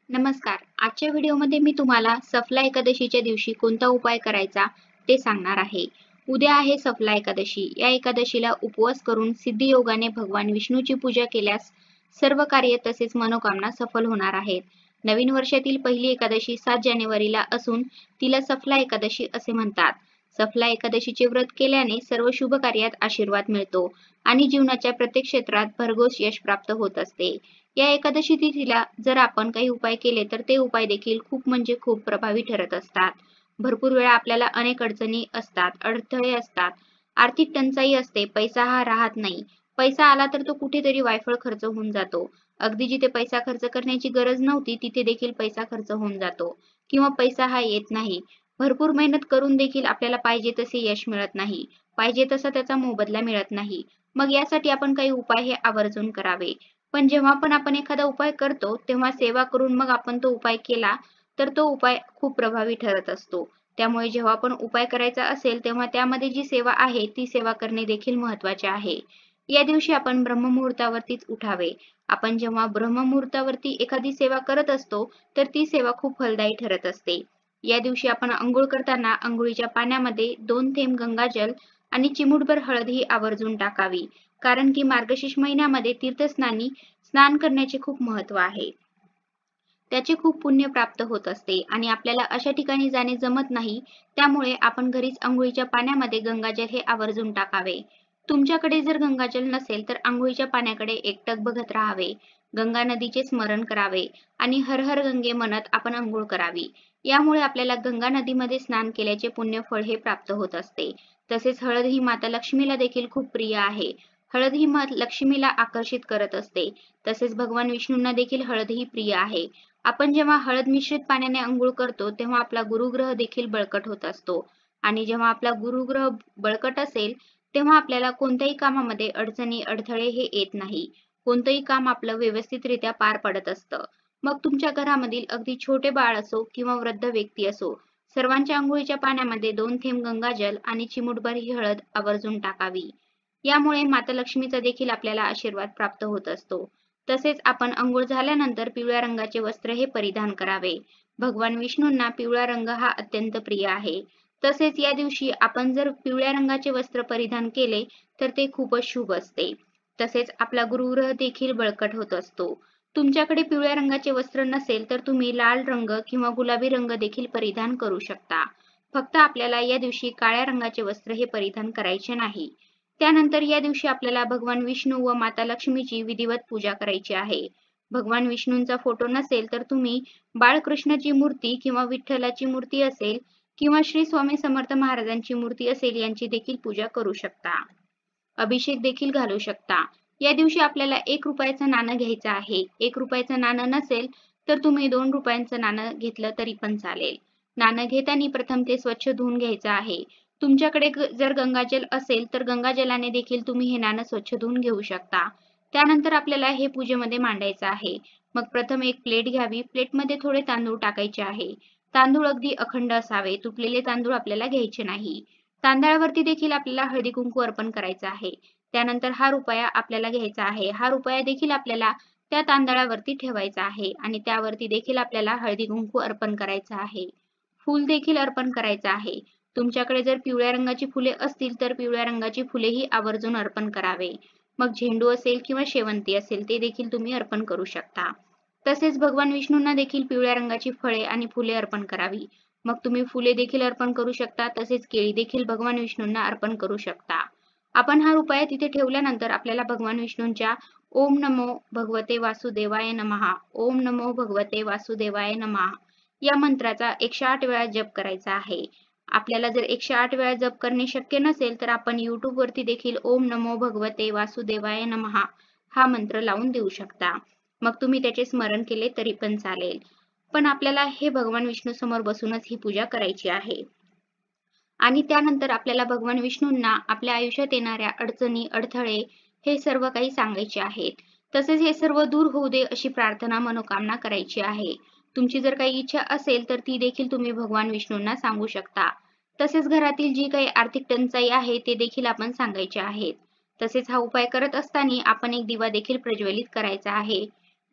नमस्कार. आजच्या व्हिडिओमध्ये मी तुम्हाला सफला एकादशीच्या दिवशी कोणता उपाय करायचा ते सांगणार आहे. उद्या आहे सफला एकादशी. या एकादशीला उपवास करून सिद्धियोगाने भगवान विष्णूची पूजा केल्यास सर्व कार्य तसेच मनोकामना सफल होणार आहेत. नवीन वर्षातील पहिली एकादशी 7 जानेवारीला असून तिला सफला एकादशी असे म्हणतात. सफला एकादशीचे व्रत केल्याने सर्व शुभ कार्यात आशीर्वाद मिळतो आणि जीवनाच्या प्रत्येक क्षेत्रात भरघोस यश प्राप्त होत असते. या एकादशी तिथीला जर आपण काही उपाय केले तर ते उपाय देखील खूप म्हणजे खूप प्रभावी ठरत असतात. भरपूर वेळा आपल्याला अनेक अडचणी असतात, अडथळे असतात, आर्थिक टंचाई असते, पैसा हा राहत नाही. पैसा आला तर तो कुठेतरी वायफळ खर्च होऊन जातो. अगदी जिथे पैसा खर्च करण्याची गरज नव्हती तिथे देखील पैसा खर्च होऊन जातो किंवा पैसा हा येत नाही. भरपूर मेहनत करून देखील आपल्याला पाहिजे तसे यश मिळत नाही. पाहिजे तसा त्याचा मोबदला मिळत नाही. मग यासाठी आपण काही उपाय हे आवर्जून करावे. पण जेव्हा पण आपण एखादा उपाय करतो तेव्हा सेवा करून मग आपण तो उपाय केला तर तो उपाय खूप प्रभावी ठरत असतो. त्यामुळे जेव्हा आपण उपाय करायचा असेल तेव्हा त्यामध्ये जी सेवा आहे ती सेवा करणे देखील महत्त्वाचे आहे. या दिवशी आपण ब्रह्ममुहूर्तावरतीच उठावे. आपण जेव्हा ब्रह्ममुहूर्तावरती एखादी सेवा करत असतो तर ती सेवा खूप फलदायी ठरत असते. या दिवशी आपण अंघोळ करताना अंघोळीच्या पाण्यामध्ये 2 थेंब गंगाजल आणि चिमूटभर हळद ही आवर्जून टाकावी. कारण की मार्गशीर्ष महिन्यामध्ये तीर्थस्नानी स्नान करण्याचे खूप महत्त्व आहे. त्याचे खूप पुण्य प्राप्त होत असते आणि आपल्याला अशा ठिकाणी जाणे जमत नाही. त्यामुळे आपण घरीच अंघोळीच्या पाण्यामध्ये गंगाजल हे आवर्जून टाकावे. तुमच्याकडे जर गंगाजल नसेल तर अंघोळीच्या पाण्याकडे एकटक बघत राहावे. गंगा नदीचे स्मरण करावे आणि हर हर गंगे म्हणत आपण अंघोळ करावी. यामुळे आपल्याला गंगा नदीमध्ये स्नान केल्याचे पुण्य फळ हे प्राप्त होत असते. तसेच हळद ही माता लक्ष्मीला देखील खूप प्रिय आहे. हळद ही लक्ष्मीला आकर्षित करत असते. तसेच भगवान विष्णूंना देखील हळद ही प्रिय आहे. आपण जेव्हा हळद मिश्रित पाण्याने अंघोळ करतो तेव्हा आपला गुरुग्रह देखील बळकट होत असतो आणि जेव्हा आपला गुरुग्रह बळकट असेल तेव्हा आपल्याला कोणत्याही कामामध्ये अडचणी अडथळे हे येत नाही. कोणतंही काम आपलं व्यवस्थितरित्या पार पडत असतं. मग तुमच्या घरामधील अगदी छोटे बाळ असो किंवा वृद्ध व्यक्ती असो, सर्वांच्या अंघोळीच्या पाण्यामध्ये 2 थेंब गंगाजल आणि चिमूटभर ही हळद आवर्जून टाकावी. यामुळे माता लक्ष्मीचा देखील आपल्याला आशीर्वाद प्राप्त होत असतो. तसेच आपण अंघोळ झाल्यानंतर पिवळ्या रंगाचे वस्त्र हे परिधान करावे. भगवान विष्णूंना पिवळा रंग हा अत्यंत प्रिय आहे. तसेच या दिवशी आपण जर पिवळ्या रंगाचे वस्त्र परिधान केले तर ते खूपच शुभ असते. तसेच आपला गुरुग्रह देखील बळकट होत असतो. तुमच्याकडे पिवळ्या रंगाचे वस्त्र नसेल तर तुम्ही लाल रंग किंवा गुलाबी रंग देखील परिधान करू शकता. फक्त आपल्याला या दिवशी काळ्या रंगाचे वस्त्र हे परिधान करायचे नाही. त्यानंतर या दिवशी आपल्याला भगवान विष्णू व माता लक्ष्मीची विधिवत पूजा करायची आहे. भगवान विष्णूंचा फोटो नसेल तर तुम्ही बाळकृष्णाची मूर्ती किंवा विठ्ठलाची मूर्ती असेल किंवा श्री स्वामी समर्थ महाराजांची मूर्ती असेल यांची देखील पूजा करू शकता. अभिषेक देखील घालू शकता. या दिवशी आपल्याला 1 रुपयाचं नाणं घ्यायचं आहे. 1 रुपयाचं नाणं नसेल तर तुम्ही 2 रुपयांचं नाणं घेतलं तरी पण चालेल. नाणं घेताना प्रथम ते स्वच्छ धुवून घ्यायचं आहे. तुमच्याकडे जर गंगाजल असेल तर गंगाजलाने देखील तुम्ही हे नाणं स्वच्छ धुवून घेऊ शकता. त्यानंतर आपल्याला हे पूजेमध्ये मांडायचं आहे. मग प्रथम एक प्लेट घ्यावी. प्लेटमध्ये थोडे तांदूळ टाकायचे आहे. तांदूळ अगदी अखंड असावे. तुटलेले तांदूळ आपल्याला घ्यायचे नाही. तांदळावरती देखील आपल्याला हळदी कुंकू अर्पण करायचं आहे. त्यानंतर हा रुपया आपल्याला घ्यायचा आहे. हा रुपया देखील आपल्याला त्या तांदळावरती ठेवायचा आहे आणि त्यावरती देखील आपल्याला हळदी कुंकू अर्पण करायचं आहे. फूल देखील अर्पण करायचं आहे. तुमच्याकडे जर पिवळ्या रंगाची फुले असतील तर पिवळ्या रंगाची फुलेही आवर्जून अर्पण करावे. मग झेंडू असेल किंवा शेवंती असेल ते देखील तुम्ही अर्पण करू शकता. तसेच भगवान विष्णूंना देखील पिवळ्या रंगाची फळे आणि फुले अर्पण करावी. मग तुम्ही फुले देखील अर्पण करू शकता. तसेच केळी देखील भगवान विष्णूंना अर्पण करू शकता. आपण हा रुपया तिथे ठेवल्यानंतर आपल्याला भगवान विष्णूंच्या ओम नमो भगवते वासुदेवाय नमः, ओम नमो भगवते वासुदेवाय नमः या मंत्राचा 108 वेळा जप करायचा आहे. आपल्याला जर 108 वेळा जप करणे शक्य नसेल तर आपण YouTube वरती देखील ओम नमो भगवते वासुदेवाय नमः हा मंत्र लावून देऊ शकता. मग तुम्ही त्याचे स्मरण केले तरी पण चालेल. पण आपल्याला हे भगवान विष्णू समोर बसूनच ही पूजा करायची आहे. आणि त्यानंतर आपल्याला भगवान विष्णूंना आपल्या आयुष्यात येणाऱ्या अडचणी, अडथळे हे सर्व काही सांगायचे आहेत. तसेच हे सर्व दूर होऊ दे अशी प्रार्थना, मनोकामना करायची आहे. तुमची जर काही इच्छा असेल तर ती देखील तुम्ही भगवान विष्णूंना सांगू शकता. तसेच घरातील जी काही आर्थिक टंचाई आहे ते देखील आपण सांगायचे आहेत. तसेच हा उपाय करत असताना आपण एक दिवा देखील प्रज्वलित करायचा आहे.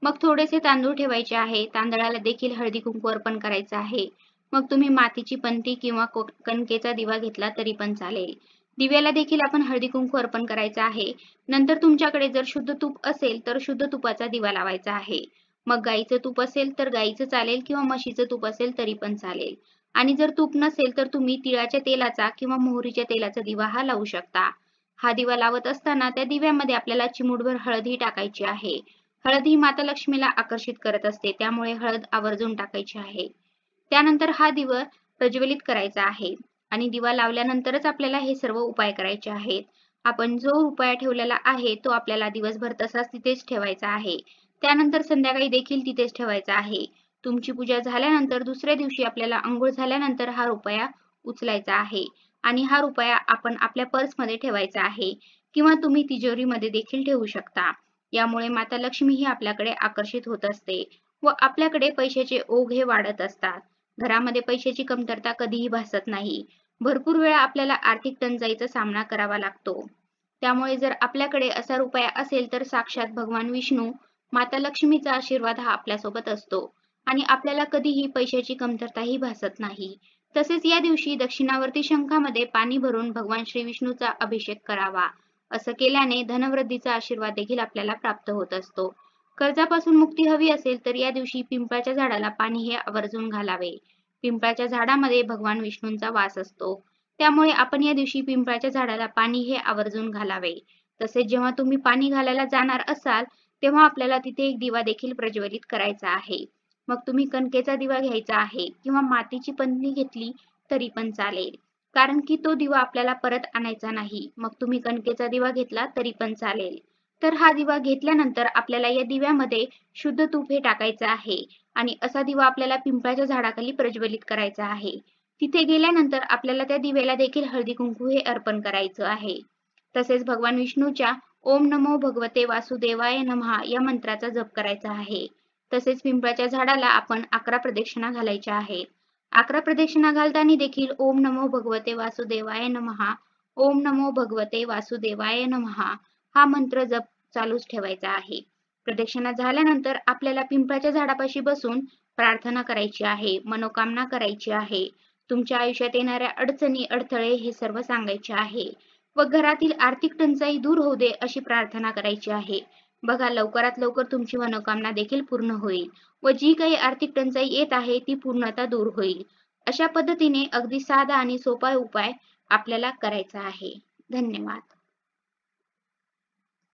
मग थोडेसे तांदूळ ठेवायचे आहे. तांदळाला देखील हळदी कुंकू अर्पण करायचं आहे. मग तुम्ही मातीची पंती किंवा कणकेचा दिवा घेतला तरी पण चालेल. दिव्याला देखील आपण हळदी कुंकू अर्पण करायचं आहे. नंतर तुमच्याकडे जर शुद्ध तूप असेल तर शुद्ध तुपाचा दिवा लावायचा आहे. मग गाईचं तूप असेल तर गाईचं चालेल किंवा म्हशीचं तूप असेल तरी पण चालेल. आणि जर तूप नसेल तर तुम्ही तिळाच्या तेलाचा किंवा मोहरीच्या तेलाचा दिवा हा लावू शकता. हा दिवा लावत असताना त्या दिव्यामध्ये आपल्याला चिमूटभर हळदही टाकायची आहे. हळद ही माता लक्ष्मीला आकर्षित करत असते, त्यामुळे हळद आवर्जून टाकायची आहे. त्यानंतर हा दिवा प्रज्वलित करायचा आहे आणि दिवा लावल्यानंतरच आपल्याला हे सर्व उपाय करायचे आहेत. आपण जो उपाय ठेवलेला आहे तो आपल्याला दिवसभर तसाच तिथेच ठेवायचा आहे. त्यानंतर संध्याकाळी देखील तिथेच ठेवायचा आहे. तुमची पूजा झाल्यानंतर दुसऱ्या दिवशी आपल्याला अंघोळ झाल्यानंतर हा रुपया उचलायचा आहे आणि हा रुपया आपण आपल्या पर्समध्ये ठेवायचा आहे किंवा तुम्ही तिजोरीमध्ये देखील ठेवू शकता. यामुळे माता लक्ष्मी ही आपल्याकडे आकर्षित होत असते व आपल्याकडे पैशाचे ओघ हे वाढत असतात. घरामध्ये पैशाची कमतरता कधीही भासत नाही. भरपूर वेळा आपल्याला आर्थिक टंचाईचा सामना करावा लागतो. त्यामुळे जर आपल्याकडे असा रुपया असेल तर साक्षात भगवान विष्णू, माता लक्ष्मीचा आशीर्वाद हा आपल्यासोबत असतो आणि आपल्याला कधीही पैशाची कमतरताही भासत नाही. तसेच या दिवशी दक्षिणावर्ती शंखामध्ये पाणी भरून भगवान श्री विष्णूचा अभिषेक करावा. असं केल्याने धनवृद्धीचा आशीर्वाद देखील आपल्याला प्राप्त होत असतो. कर्जापासून मुक्ती हवी असेल तर या दिवशी पिंपळाच्या झाडाला पाणी हे आवर्जून घालावे. पिंपळाच्या झाडामध्ये भगवान विष्णूंचा वास असतो. त्यामुळे आपण या दिवशी पिंपळाच्या झाडाला पाणी हे आवर्जून घालावे. तसेच जेव्हा तुम्ही पाणी घालायला जाणार असाल तेव्हा आपल्याला तिथे एक दिवा देखील प्रज्वलित करायचा आहे. मग तुम्ही कणकेचा दिवा घ्यायचा आहे किंवा मातीची पंती घेतली तरी पण चालेल. कारण की तो दिवा आपल्याला परत आणायचा नाही. मग तुम्ही कणकेचा दिवा घेतला तरी पण चालेल. तर हा दिवा घेतल्यानंतर आपल्याला या दिव्यामध्ये शुद्ध तूप हे टाकायचं आहे आणि असा दिवा आपल्याला पिंपळाच्या झाडाखाली प्रज्वलित करायचा आहे. तिथे गेल्यानंतर आपल्याला त्या दिव्याला देखील हळदी कुंकू हे अर्पण करायचं आहे. तसेच भगवान विष्णूच्या ओम नमो भगवते वासुदेवाय नमः या मंत्राचा जप करायचा आहे. तसेच पिंपळाच्या झाडाला आपण 11 प्रदक्षिणा घालायच्या आहेत. 11 प्रदक्षिणा घालताना देखील ओम नमो भगवते वासुदेवाय नमः, ओम नमो भगवते वासुदेवाय नमः हा मंत्र जप चालूच ठेवायचा आहे. प्रदक्षिणा झाल्यानंतर आपल्याला पिंपळाच्या झाडापाशी बसून प्रार्थना करायची आहे, मनोकामना करायची आहे. तुमच्या आयुष्यात येणाऱ्या अडचणी, अडथळे हे सर्व सांगायचे आहे व घरातील आर्थिक टंचाई दूर होऊ दे अशी प्रार्थना करायची आहे. बघा लवकरात लवकर तुमची मनोकामना देखील पूर्ण होईल व जी काही आर्थिक टंचाई येत आहे ती पूर्णतः दूर होईल. अशा पद्धतीने अगदी साधा आणि सोपा उपाय आपल्याला करायचा आहे. धन्यवाद.